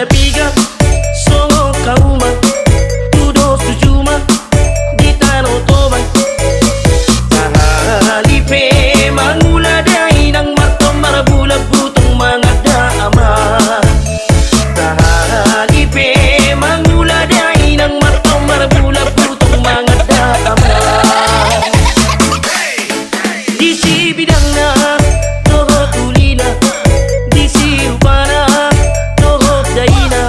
ada piga songo kauma tudo sujuma di tanah toban halipe mangula dai nang martom marabula butong mga daama halipe mangula dai nang martom marabula butong mga daama di si bidang na toho tulina di si rupana toho daina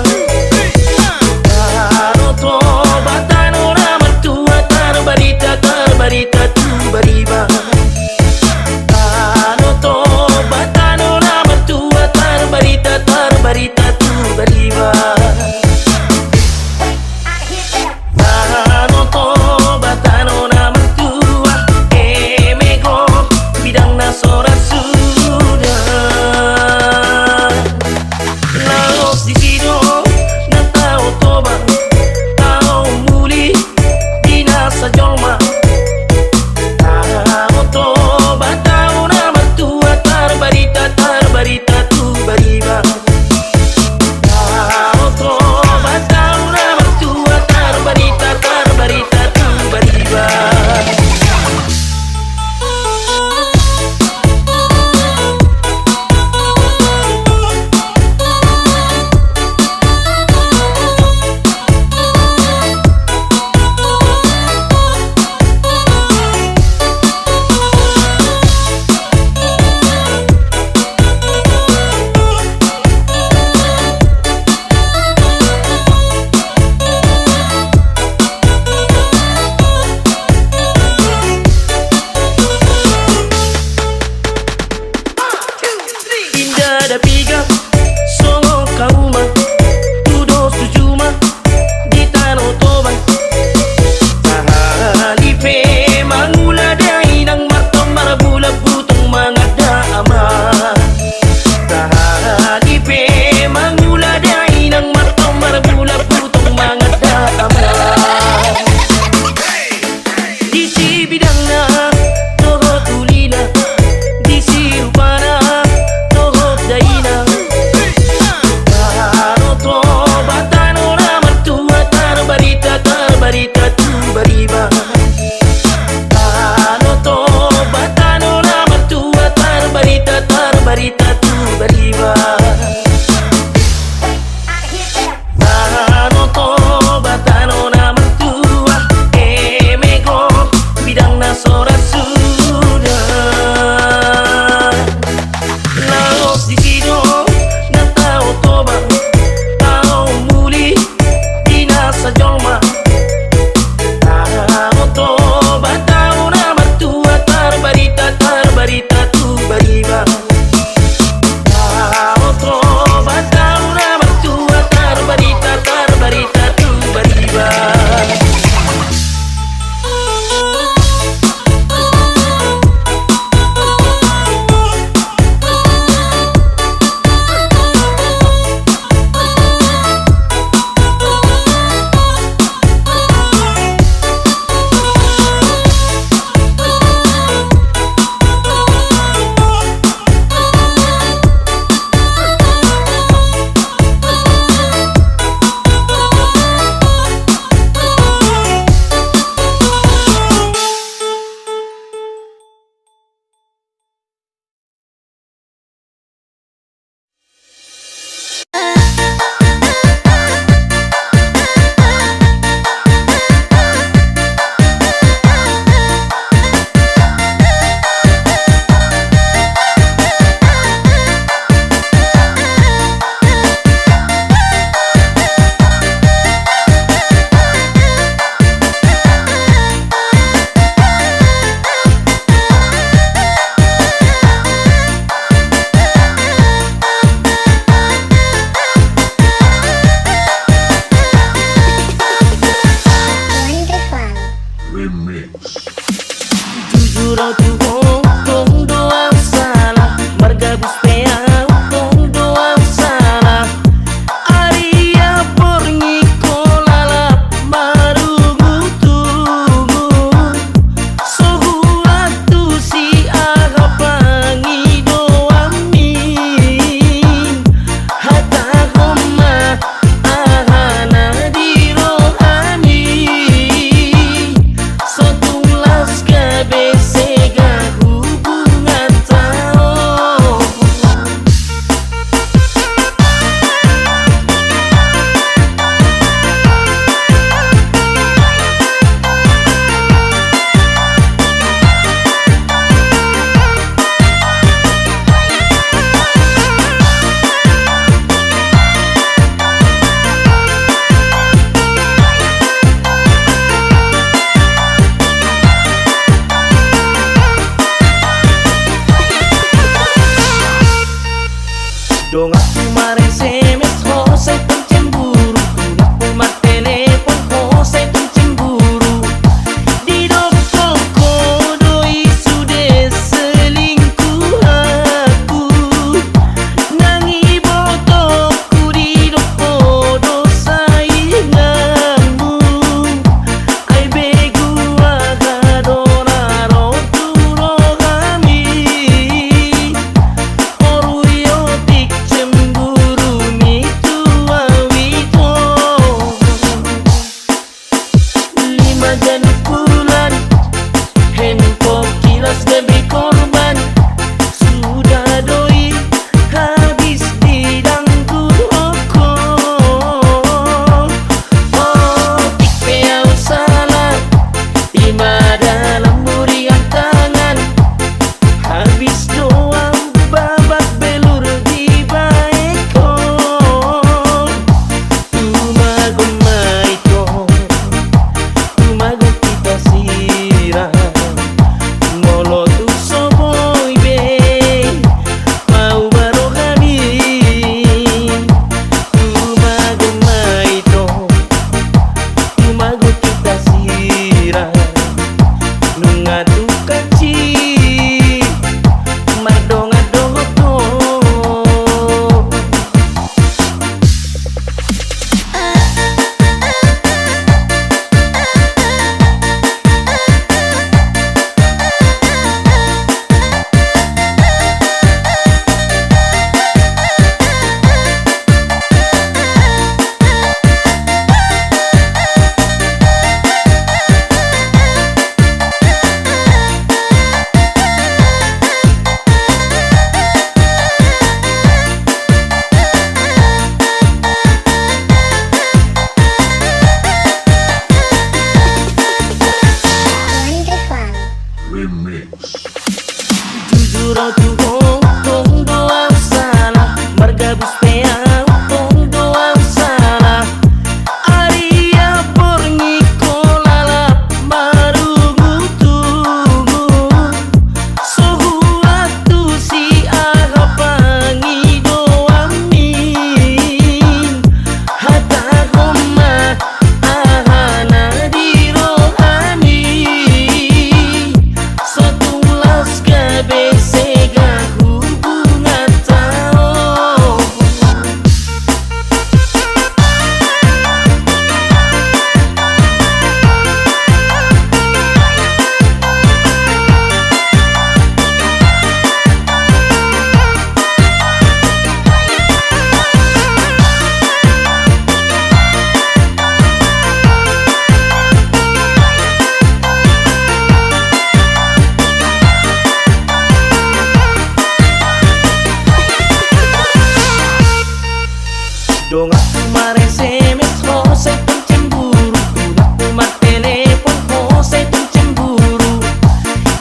Dong aku mare SMS Jose pun cemburu, aku mar telepon Jose pun cemburu.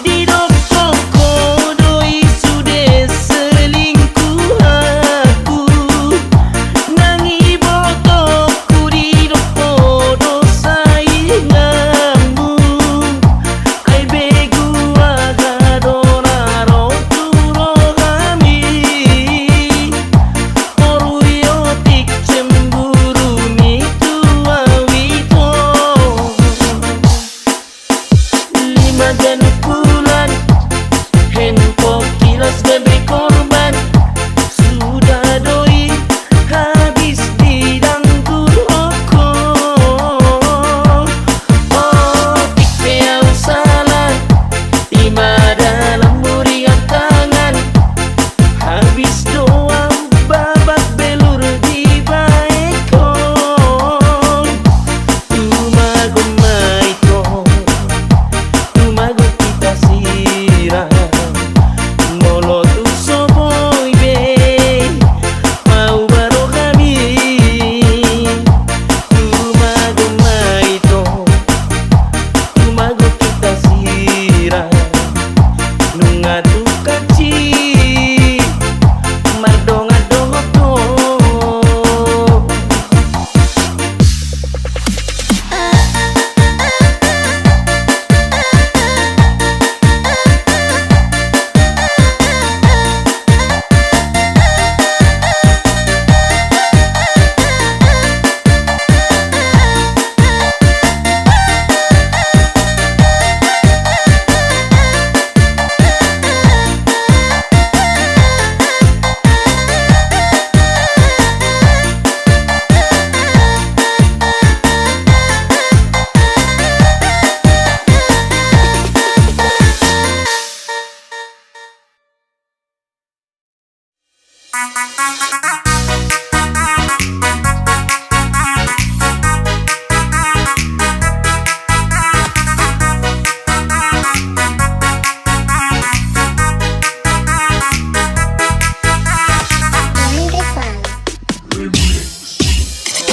Di toko doi sudah selingkuh aku, nangi botoku di do sainganmu. Ai begu aga donaro turo kami, oruyotik cemburu mitu awito. 5 bulan handphone kilas gede korban, sudah doi habis di dangdut rokok. Oh tikpeau salah timah dalam murian tangan, habis doang babak belur di baekong. Tumago maiko, tumago kita sirah, molo tu soboy be, mau baro kami. Tumago maito, tumago kita sirah, nunga tu kaci, mardonga dogo.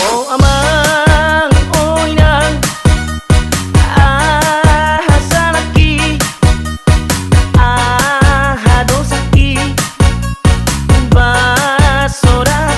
Oh amang, oh inang, ah hasanaki, ah hadosaki, basora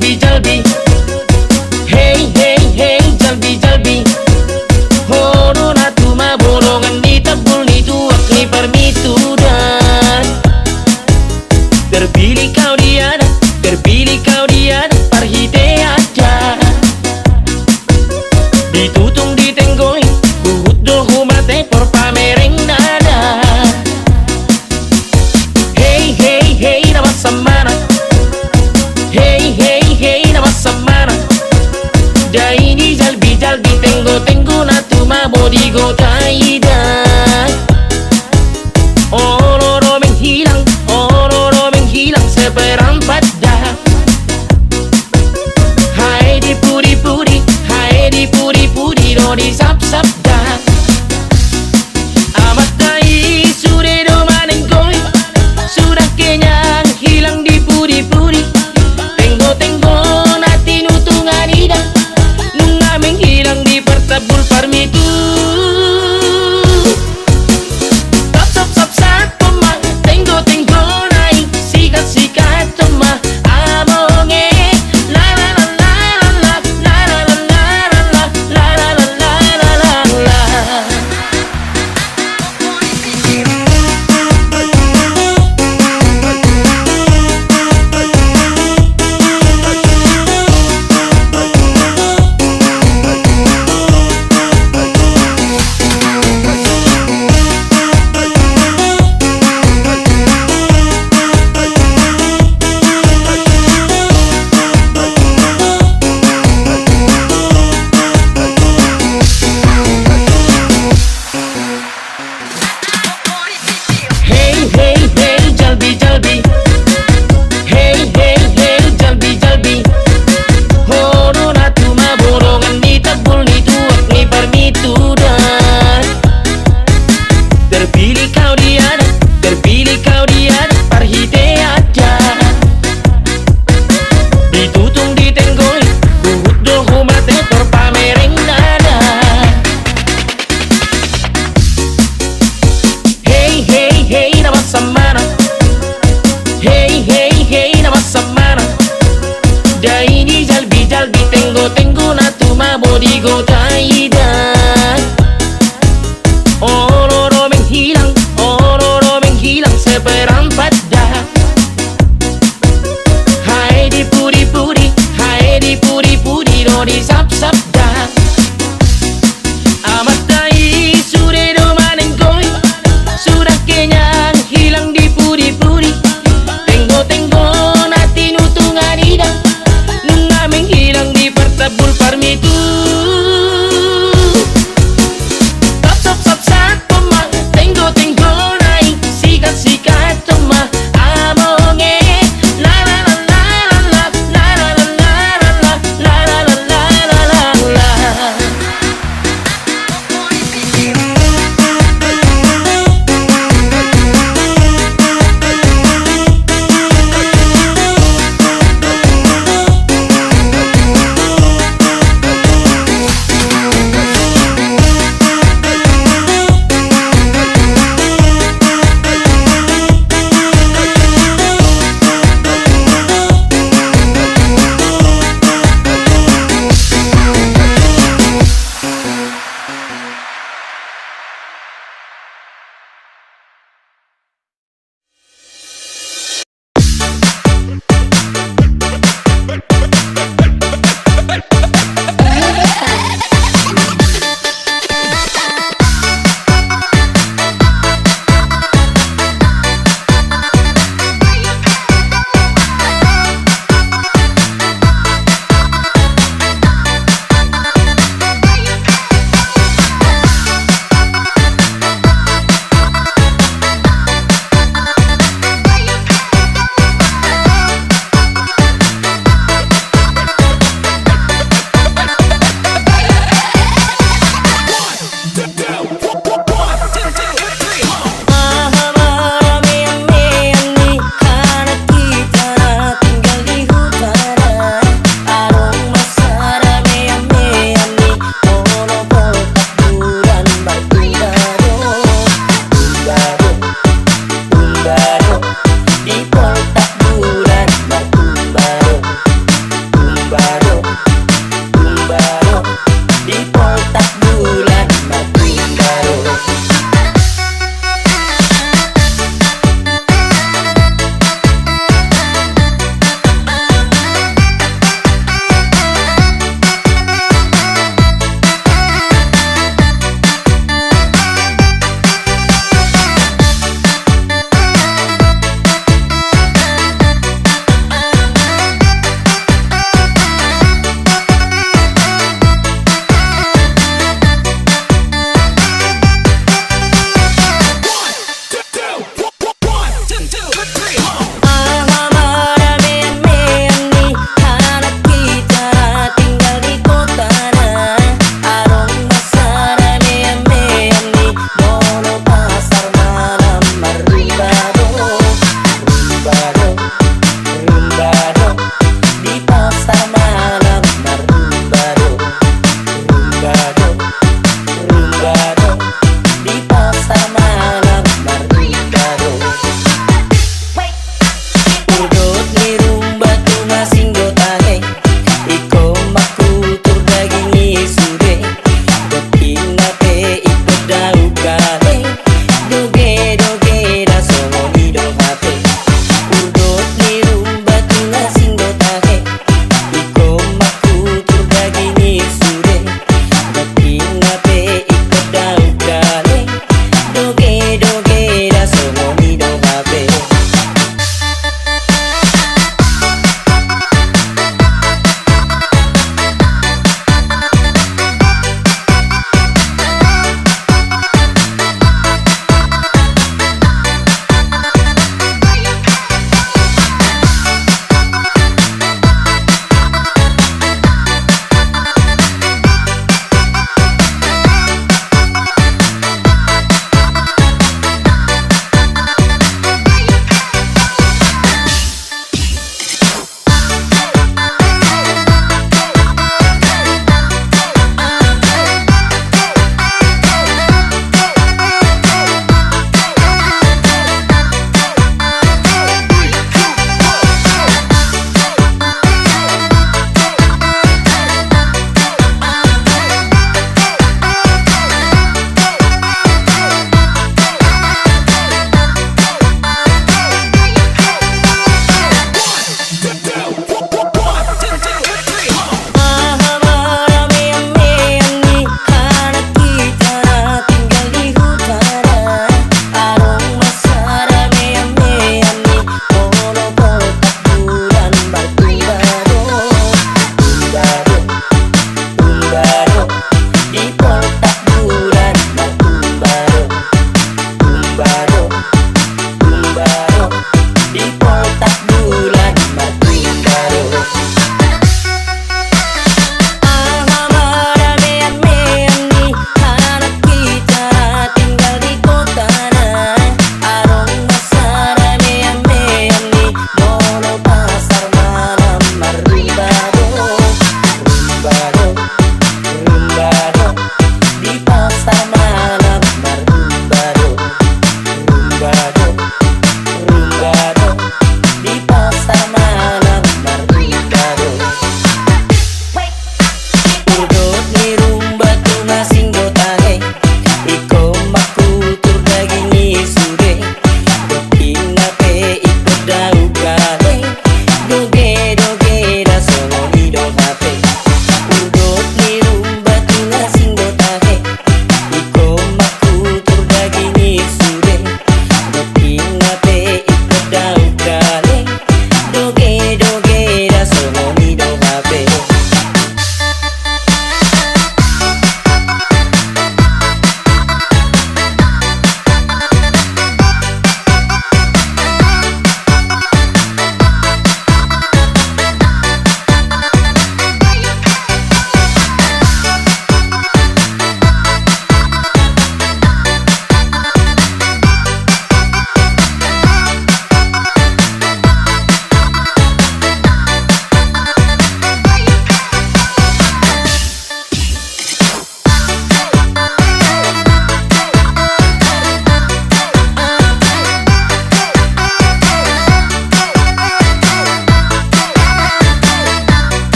jalbi jalbi. Hey hey hey jalbi jalbi. Horo na tumabolongan ni tabul ni tuak ni permitudan. Terpilih kau Diana, terpilih kau Diana, parhite aja. Ditutung ditenggoy, buhut do humate por pamereng nada. Hey hey hey nama samana. Hey hey hey nama samana. Daini jalbi jalbi tengo na tuma bodigo taida. Ororo menghilang seperempat dah. Hai di puri puri, hai di puri puri do di sap sap dah. Amat dai sudah do manenggoy, sudah kenyang hilang di puri puri. Tenggo na tinutungan ida, nung aming hilang di pertabul parmitu. Samana. Hey hey hey nama samana. Daini jalbi jalbi tengo na tuma bodigo taida. Ororo menghilang seperempat dah. Hai di puri puri do di sap sap dah. Amat dai sudah do manenggoy, sudah kenyang hilang di puri-puri. Tenggo na tinutungan ida, nung aming hilang di pertabul parmitu. Sap sap sap pema, tenggo nai sikat toma amonge. La la la la la la la la la la la la la la la la.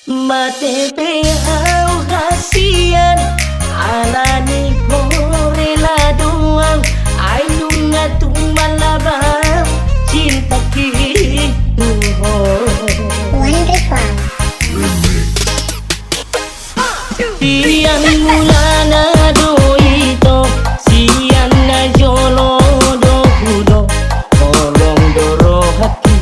Matete au kasihan alani korela doang ainunga tumalabang cinta gitu Wonderful. Tiang mulana do ito sian na jolo do kudo tolong doro hati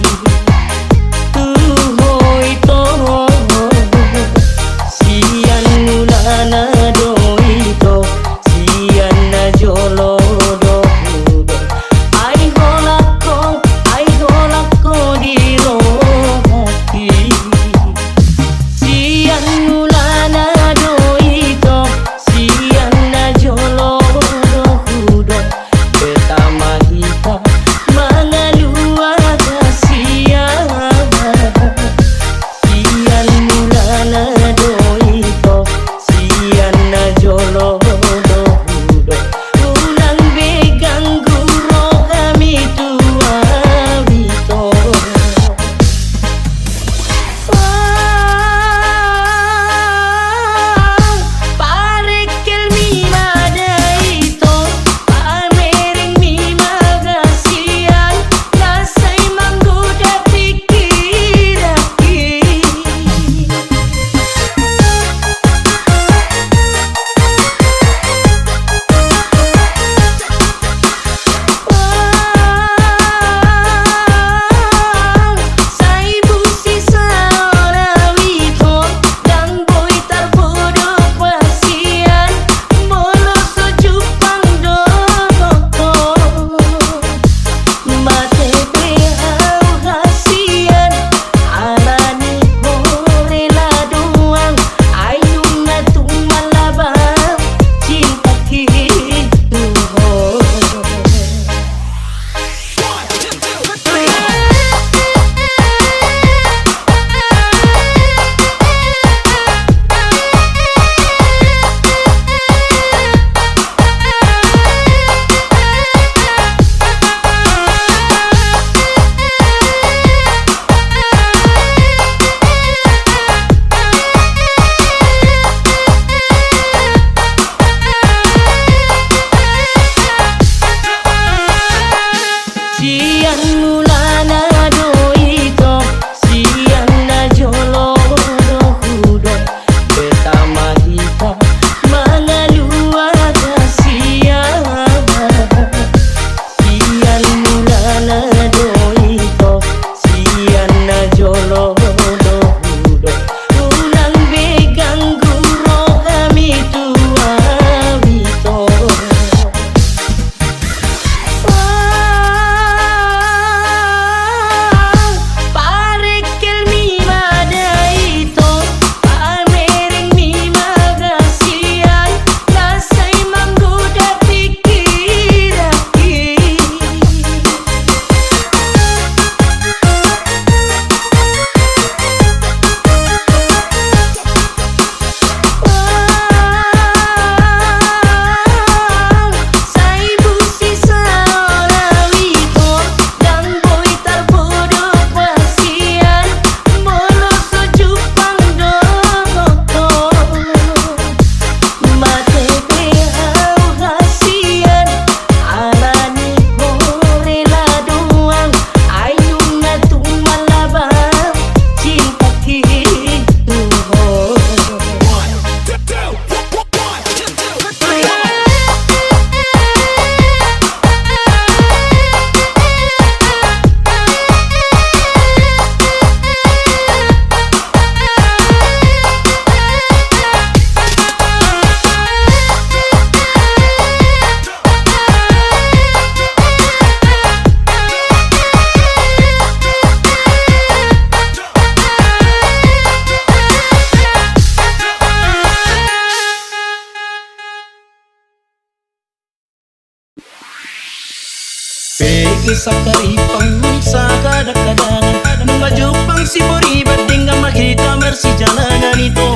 Pegi sa karipang sa kadakadangan nung majupang si Bori bating nga makita mersi jalangan ito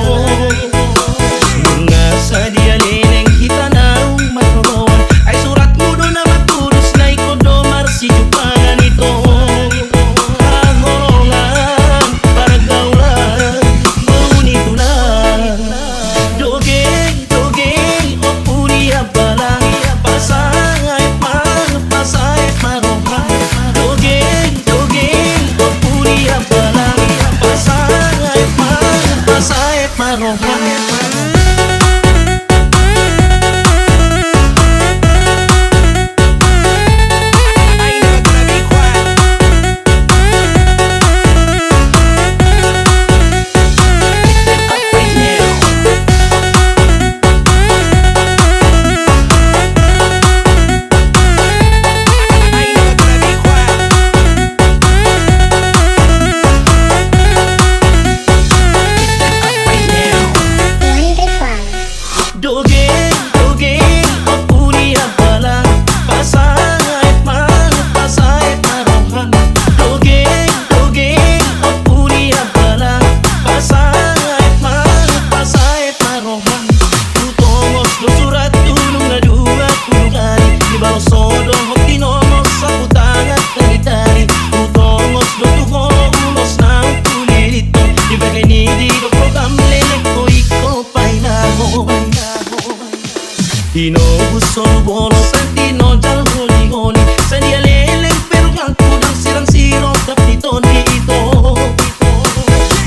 nga sa dialeleng kita na matulungan ay surat mo doon na matulus na ikodo marsi jupangan ito kahorongan para gaulan bonito na dogeng dogeng o puri abala pasay maroha dogeng dogeng o puri abala pasay maroha. Dogeng, dogeng, o puri abala pasay marohan dogeng, dogeng, o puri abala pasay marohan tutongos do surat tulong na dua kulungan di bawah sodong hok tinomos sa putangan tari-tari tutongos do tuho ulos na kulilito di bagay ni di do program lelek ko iko painago Dino gusto bolo santino dal holi holi sa dialeleng pero ang kudang sirang siro kapito ni ito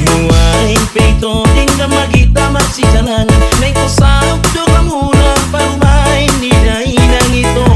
nuwain peito tingga magita marsi jalanan nai ko sa do kamuna parumain ni dainang ito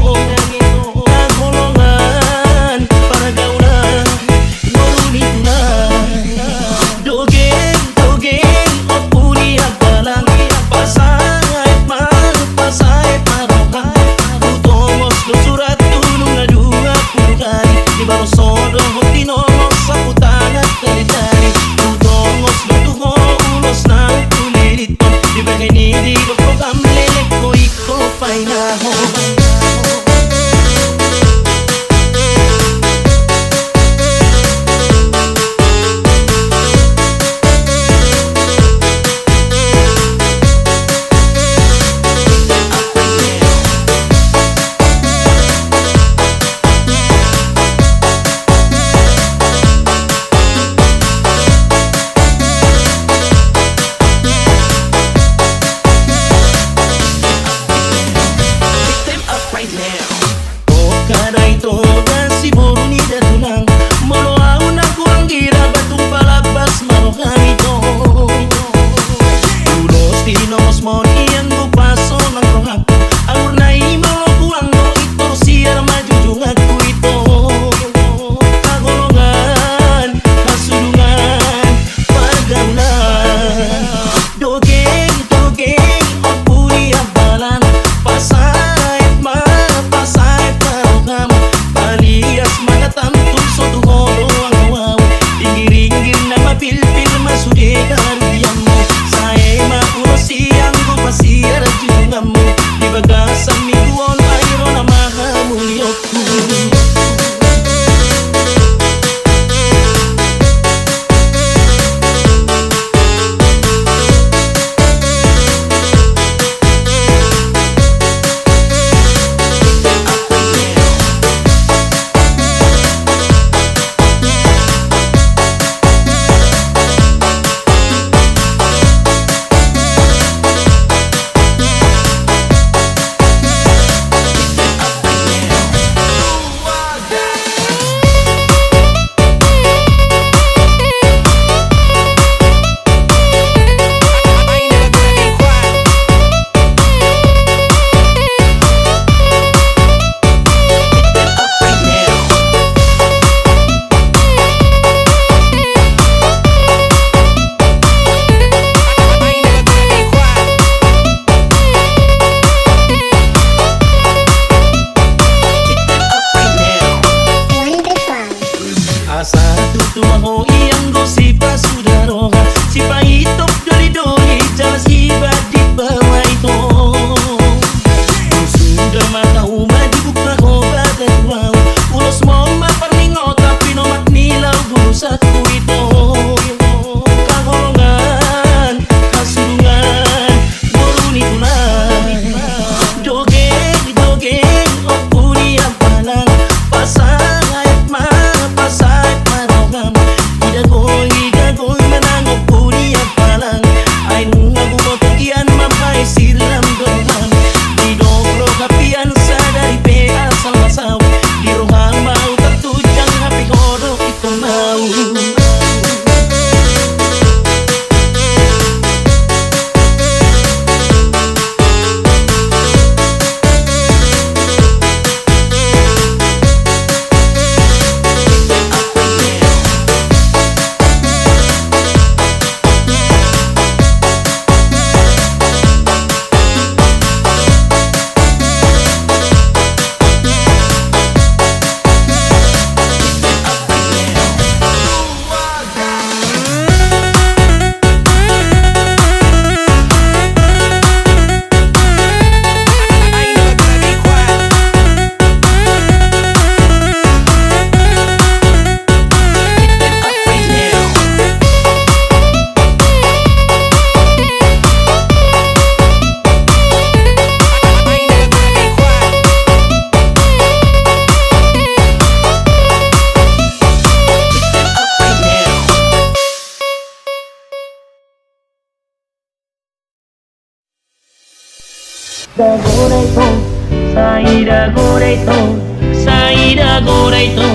goreto, saida goreto,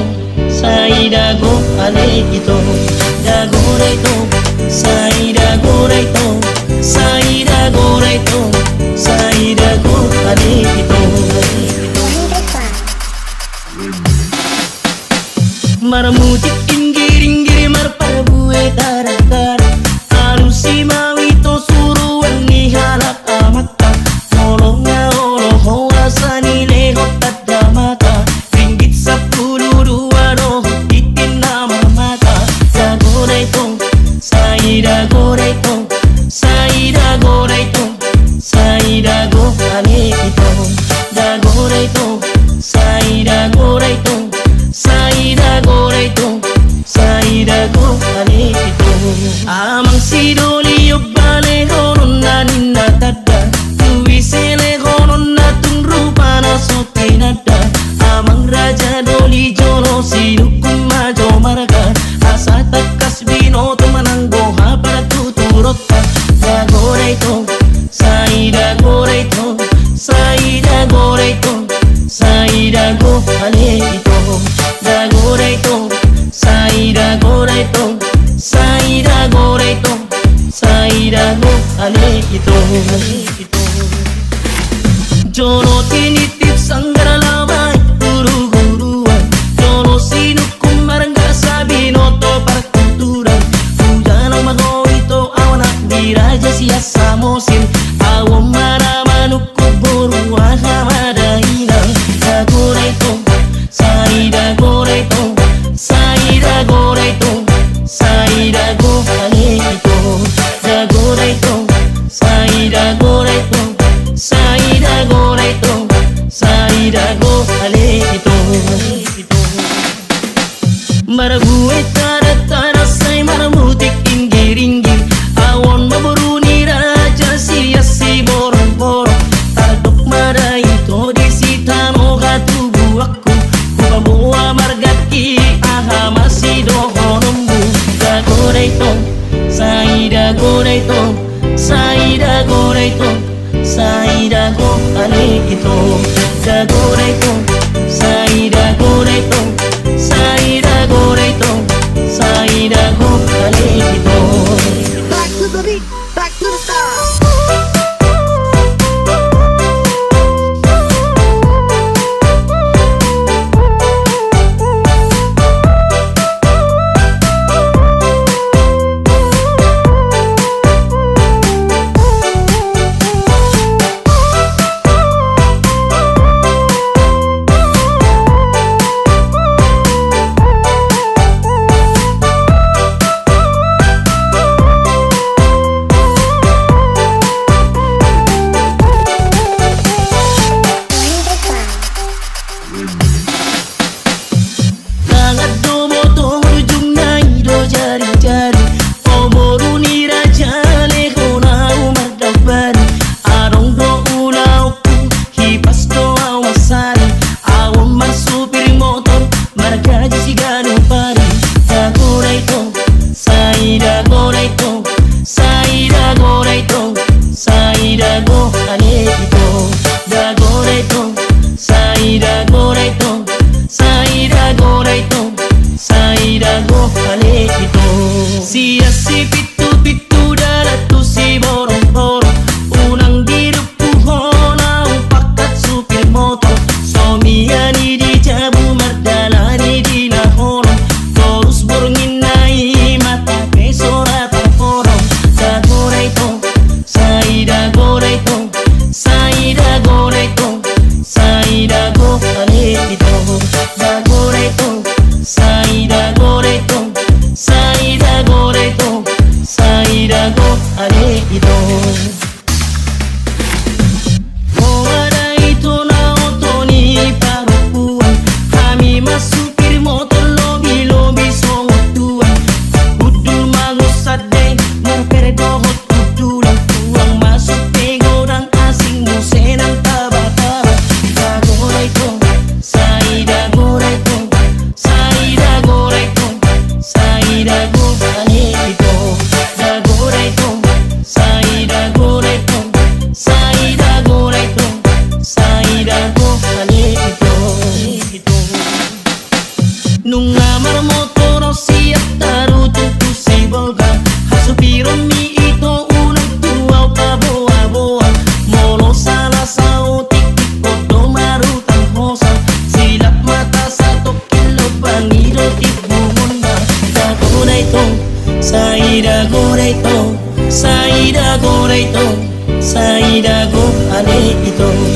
saida go alekito. Da goreto, saida goreto, saida goreto, saida go alekito. Marmutik inggir-inggir marparbue tarakar, alusi mawito suruan ni halak amata. Nolonga olo hoa sanile hotat damata, ringgit 10 dua titin nama mata. Da goreto, saida goreto, saida goreto, saida go alekito. Da goreto, saida goreto, saida goreto, saida go alekito. Amang sidoli bale honon na ninna tada, tuwisele honon na tungrupa na sotinada. Amang raja doli jono sinukum majo marga, asa takas binoto mananggo hapara tuturota. Da goreto, saida goreto, saida goreto, saida go alekito. Da goreto, saida goreto, saida goreto, saida go alekito. Jono tinitip sanggara laway, guru-guruan. Jono sinukum marangga sabi noto partuturan. Hujanang magoito awanak di raja siasa mosin. Awam maramanukku buruah hamadahinang. Da goreto, saida goreto, saida goreto, saida go alekito. Da goreto, saida goreto, saida goreto, saida go alekito. Marabue tara say maramutik inggir-inggir, awon maburuni raja siasi borong-borong. Tardok maraito di sitamo katubu aku, kupamuha margaki aha masido honombu. Da goreto, saida goreto, saida goreto, saida go alekito. Da goreto, saida goreto, saida goreto, saida go alekito. Back to the beat, back to the start. ani ito